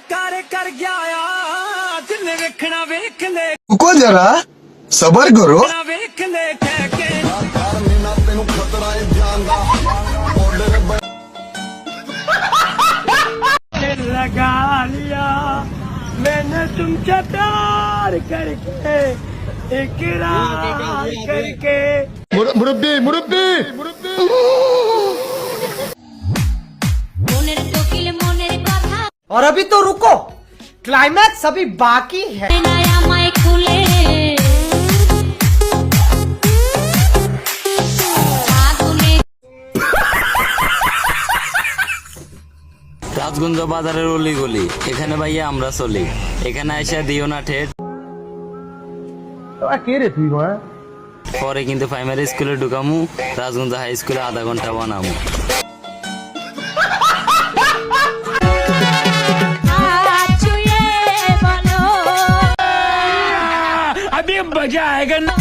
कर गया जिन्ने वेखना वेख ले रुको जरा सबर करो वेख ले के लगा लिया मैंने तुमसे प्यार करके इकरार करके मुरब्बी मुरब्बी और अभी तो रुको, क्लाइमैक्स अभी बाकी है। রাজগঞ্জ বাজারের অলি গলি, এখানে ভাইয়া আমরা চলি, এখানে এসে দিও না ঠেট। পরে কিন্তু প্রাইমারি স্কুলে ঢুকামু, রাজগঞ্জ হাই স্কুলে আধা ঘন্টা বানামু। अभी मजा आएगा ना।